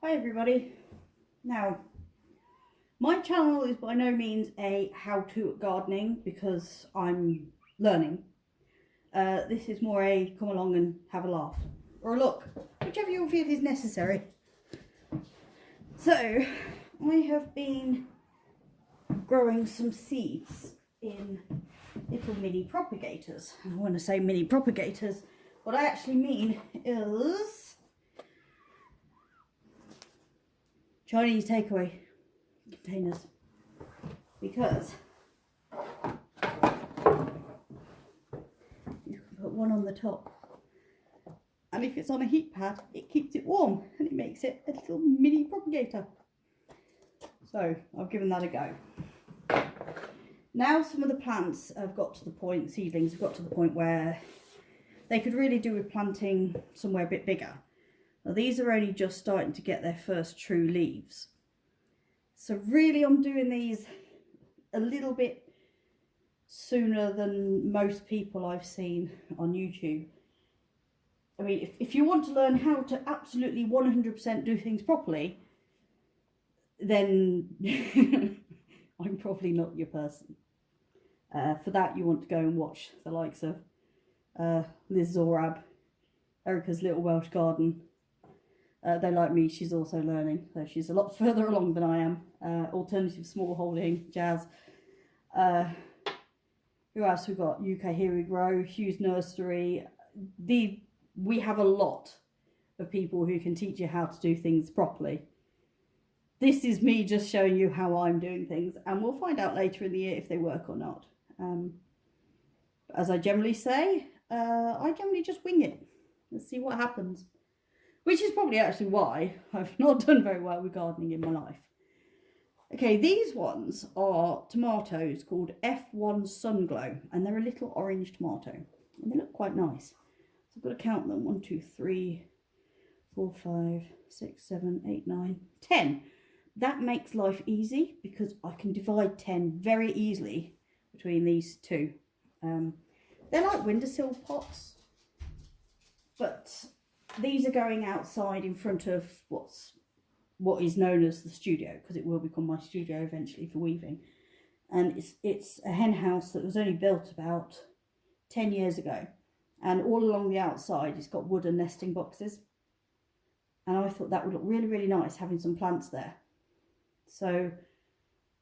Hi everybody. Now, my channel is by no means a how-to at gardening because I'm learning. This is more a come along and have a laugh or a look, whichever you feel is necessary. So, I have been growing some seeds in little mini propagators. And when I say mini propagators, what I actually mean is Chinese takeaway containers, because you can put one on the top, and if it's on a heat pad it keeps it warm and it makes it a little mini propagator. So I've given that a go. Now some of the plants have got to the point, seedlings have got to the point where they could really do with planting somewhere a bit bigger. Now these are only just starting to get their first true leaves. So really I'm doing these a little bit sooner than most people I've seen on YouTube. I mean, if you want to learn how to absolutely 100% do things properly, then I'm probably not your person. For that you want to go and watch the likes of Liz Zorab, Erica's Little Welsh Garden. They like me, she's also learning, so she's a lot further along than I am. Alternative small holding, Jazz. Who else we got? UK Here We Grow, Hugh's Nursery. We have a lot of people who can teach you how to do things properly. This is me just showing you how I'm doing things, and we'll find out later in the year if they work or not. As I generally say, I generally just wing it. Let's see what happens. Which is probably actually why I've not done very well with gardening in my life. Okay, these ones are tomatoes called F1 Sunglow, and they're a little orange tomato. And they look quite nice. So I've got to count them. 1, 2, 3, 4, 5, 6, 7, 8, 9, 10. That makes life easy because I can divide 10 very easily between these two. They're like windowsill pots, but these are going outside in front of what is known as the studio, because it will become my studio eventually for weaving. And it's a hen house that was only built about 10 years ago, and all along the outside it's got wooden nesting boxes, and I thought that would look really, really nice having some plants there. So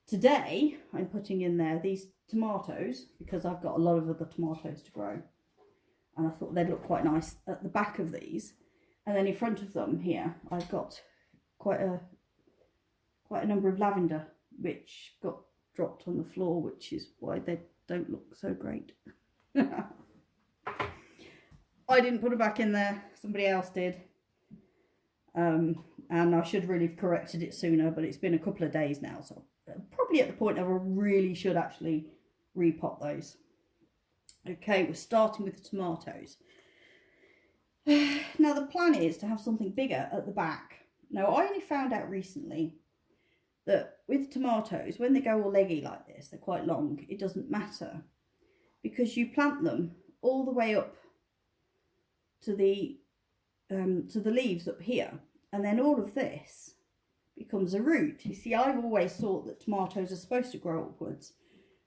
today I'm putting in there these tomatoes because I've got a lot of other tomatoes to grow, and I thought they'd look quite nice at the back of these. And then in front of them here I've got quite a number of lavender which got dropped on the floor, which is why they don't look so great. I didn't put them back in there, somebody else did. And I should really have corrected it sooner, but it's been a couple of days now, so probably at the point of I really should actually repot those. Okay, we're starting with the tomatoes. Now the plan is to have something bigger at the back. Now I only found out recently that with tomatoes, when they go all leggy like this, they're quite long, it doesn't matter, because you plant them all the way up to the leaves up here, and then all of this becomes a root. You see, I've always thought that tomatoes are supposed to grow upwards,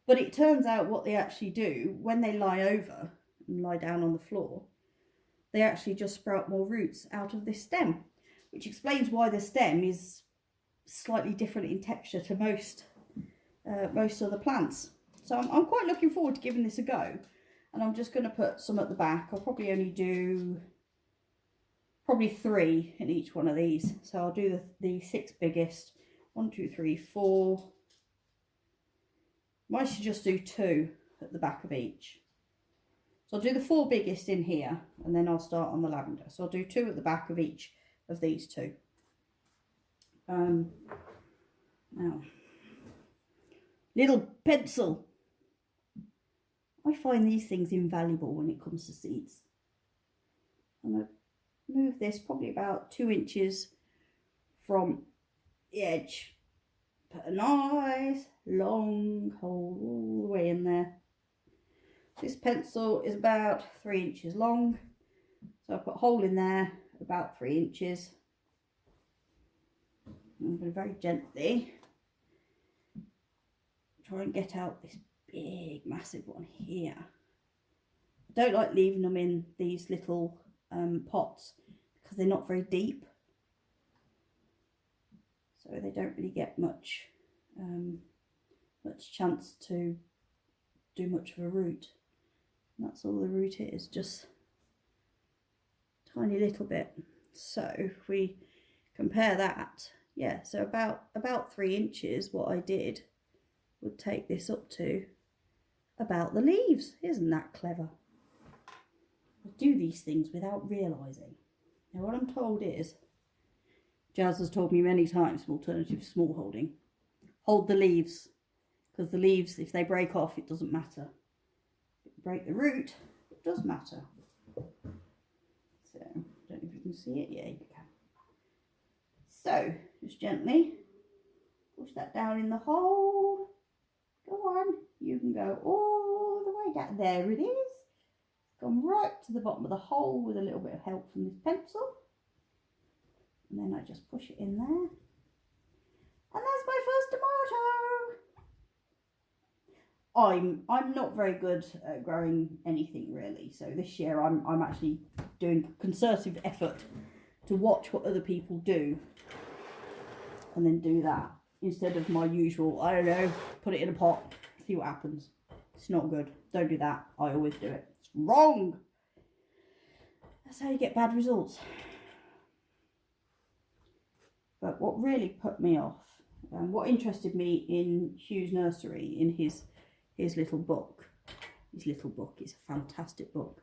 but it turns out what they actually do when they lie over and lie down on the floor, they actually just sprout more roots out of this stem, which explains why the stem is slightly different in texture to most other plants. So I'm quite looking forward to giving this a go, and I'm just going to put some at the back. I'll probably only do 3 in each one of these. So I'll do the 6 biggest. 1, 2, 3, 4. Might should just do 2 at the back of each. So I'll do the 4 biggest in here, and then I'll start on the lavender. So I'll do 2 at the back of each of these 2. Now, little pencil. I find these things invaluable when it comes to seeds. I'm going to move this probably about 2 inches from the edge. Put a nice long hole all the way in there. This pencil is about 3 inches long, so I put a hole in there about 3 inches. I'm going to very gently try and get out this big massive one here. I don't like leaving them in these little pots because they're not very deep, so they don't really get much chance to do much of a root. And that's all the root is, just a tiny little bit. So if we compare that, yeah, so about 3 inches, what I did would take this up to about the leaves. Isn't that clever? I do these things without realising. Now what I'm told is, Jazz has told me many times, alternative small holding, hold the leaves, because the leaves, if they break off, it doesn't matter. If you break the root, it does matter. So, I don't know if you can see it. Yeah, you can. So, just gently push that down in the hole. Go on, you can go all the way down. There it is. Gone right to the bottom of the hole with a little bit of help from this pencil. And then I just push it in there. And that's my first tomato. I'm not very good at growing anything really. So this year I'm actually doing concerted effort to watch what other people do and then do that instead of my usual, I don't know, put it in a pot, see what happens. It's not good. Don't do that. I always do it. It's wrong. That's how you get bad results. But what really put me off, and what interested me in Hugh's nursery, in his little book, it's a fantastic book,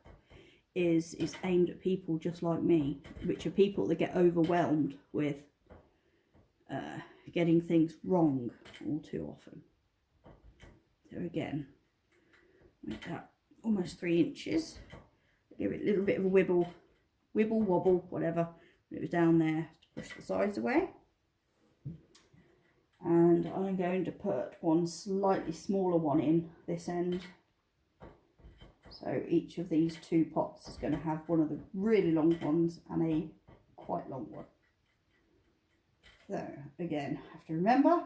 is aimed at people just like me, which are people that get overwhelmed with getting things wrong all too often. So again, make that almost 3 inches. Give it a little bit of a wibble, wobble, whatever. It was down there to push the sides away. And I'm going to put one slightly smaller one in this end. So each of these 2 pots is going to have one of the really long ones and a quite long one. So again, have to remember,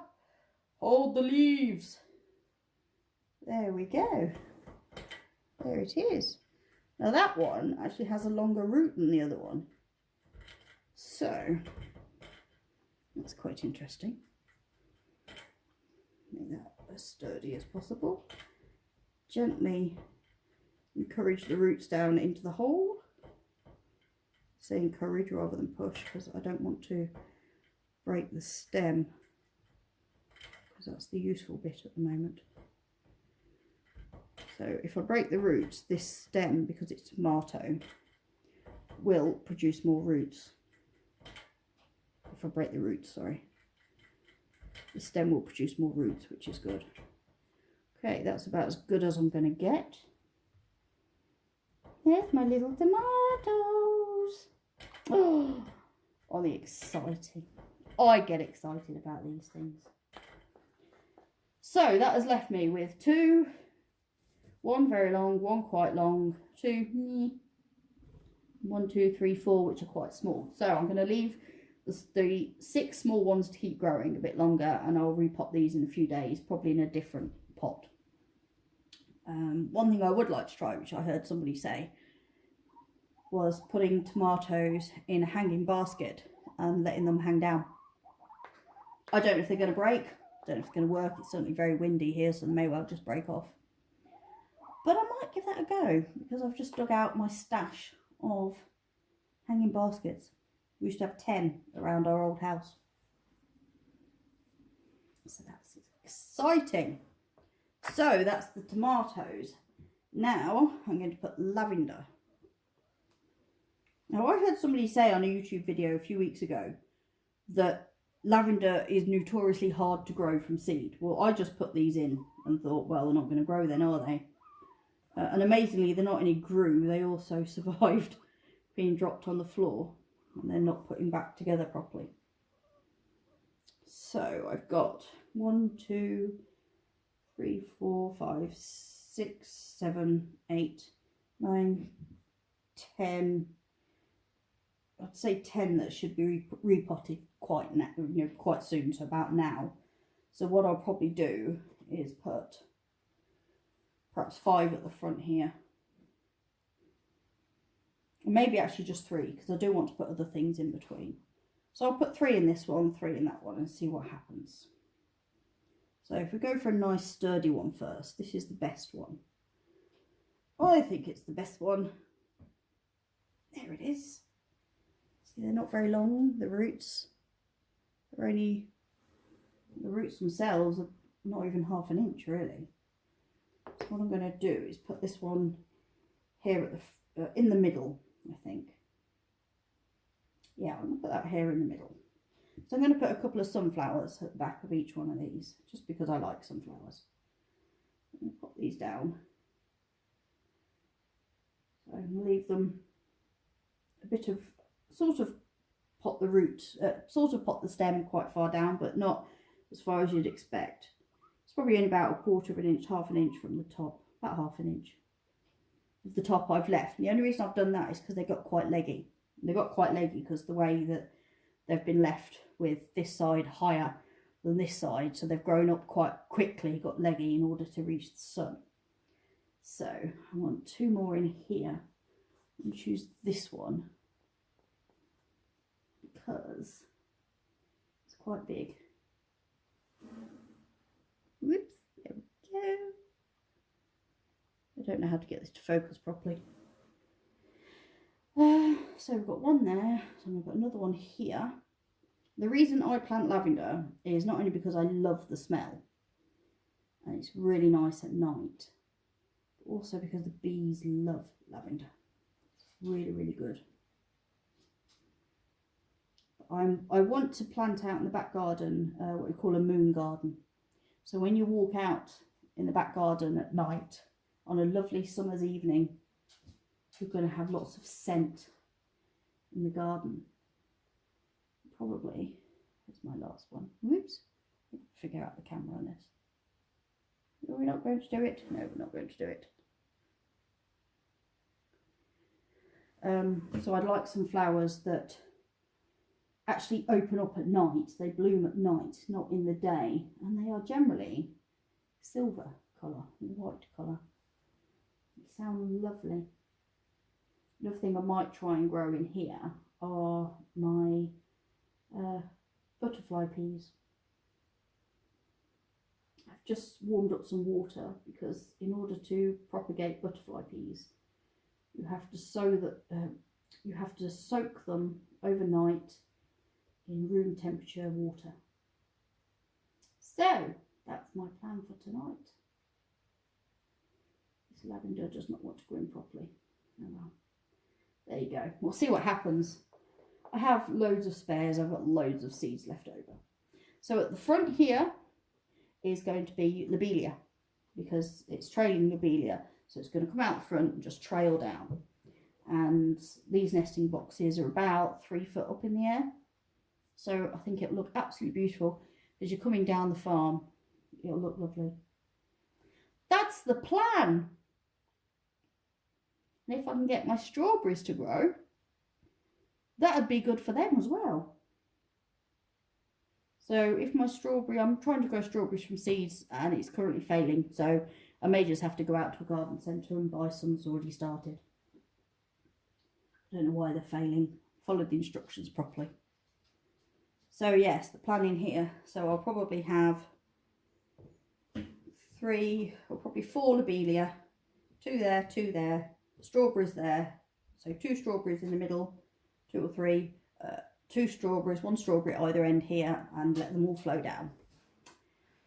hold the leaves. There we go. There it is. Now that one actually has a longer root than the other one. So that's quite interesting. Make that as sturdy as possible. Gently encourage the roots down into the hole. Say encourage rather than push, because I don't want to break the stem, because that's the useful bit at the moment. So if I break the roots, this stem, because it's tomato, will produce more roots. If I break the roots, sorry. The stem will produce more roots, which is good. Okay, that's about as good as I'm going to get. There's my little tomatoes. Oh, the exciting. I get excited about these things. So that has left me with 2, one very long, one quite long, 2, 1, 2, 3, 4, which are quite small. So I'm going to leave the 6 small ones to keep growing a bit longer, and I'll repot these in a few days, probably in a different pot. One thing I would like to try, which I heard somebody say, was putting tomatoes in a hanging basket and letting them hang down. I don't know if they're going to break, I don't know if it's going to work. It's certainly very windy here, so they may well just break off. But I might give that a go, because I've just dug out my stash of hanging baskets. We used to have 10 around our old house. So that's exciting. So that's the tomatoes. Now I'm going to put lavender. Now I heard somebody say on a YouTube video a few weeks ago that lavender is notoriously hard to grow from seed. Well, I just put these in and thought, well, they're not going to grow then, are they? And amazingly, they're not any grew. They also survived being dropped on the floor, and they're not putting back together properly. So I've got 1, 2, 3, 4, 5, 6, 7, 8, 9, 10. I'd say 10 that should be repotted quite now, quite soon, so about now. So what I'll probably do is put perhaps 5 at the front here. Or maybe actually just 3, because I do want to put other things in between. So I'll put 3 in this one, 3 in that one, and see what happens. So if we go for a nice sturdy one first, this is the best one. I think it's the best one. There it is. See, they're not very long, the roots. They're only, the roots themselves are not even half an inch really. So what I'm going to do is put this one here at the in the middle, I think. Yeah, I'm going to put that here in the middle. So I'm going to put a couple of sunflowers at the back of each one of these, just because I like sunflowers. I'm going to pop these down. So I'm going to leave them a bit of, sort of pot the roots, sort of pot the stem quite far down, but not as far as you'd expect. It's probably only about 1/4 of an inch, half an inch from the top, about half an inch of the top I've left. And the only reason I've done that is because they got quite leggy. They got quite leggy because the way that they've been left with this side higher than this side, so they've grown up quite quickly, got leggy in order to reach the sun. So I want 2 more in here and choose this one because it's quite big. Whoops, there we go. I don't know how to get this to focus properly. So we've got one there, so we've got another one here. The reason I plant lavender is not only because I love the smell, and it's really nice at night, but also because the bees love lavender. It's really, really good. I want to plant out in the back garden what we call a moon garden. So when you walk out in the back garden at night on a lovely summer's evening, you're going to have lots of scent in the garden. Probably, that's my last one. Whoops, figure out the camera on this. Are we not going to do it? No, we're not going to do it. So I'd like some flowers that actually open up at night. They bloom at night, not in the day. And they are generally silver colour, white colour. They sound lovely. Another thing I might try and grow in here are my butterfly peas. I've just warmed up some water because in order to propagate butterfly peas, you have to soak them overnight in room temperature water. So that's my plan for tonight. This lavender does not want to grow in properly. Oh well. There you go. We'll see what happens. I have loads of spares. I've got loads of seeds left over. So at the front here is going to be lobelia because it's trailing lobelia. So it's going to come out the front and just trail down. And these nesting boxes are about 3 foot up in the air. So I think it'll look absolutely beautiful. As you're coming down the farm, it'll look lovely. That's the plan. And if I can get my strawberries to grow, that would be good for them as well. So if my strawberry, I'm trying to grow strawberries from seeds and it's currently failing. So I may just have to go out to a garden centre and buy some that's already started. I don't know why they're failing. Followed the instructions properly. So yes, the plan in here. So I'll probably have 3 or probably 4 lobelia, 2 there, 2 there. Strawberries there, so 2 strawberries in the middle, 2 or 3, 2 strawberries, 1 strawberry at either end here, and let them all flow down,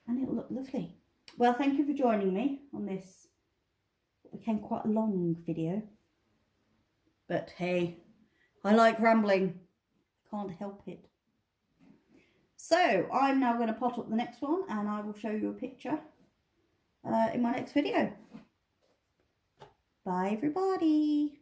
and it'll look lovely. Well, thank you for joining me on this. It became quite a long video, but hey, I like rambling, can't help it. So I'm now going to pot up the next one, and I will show you a picture in my next video. Bye everybody.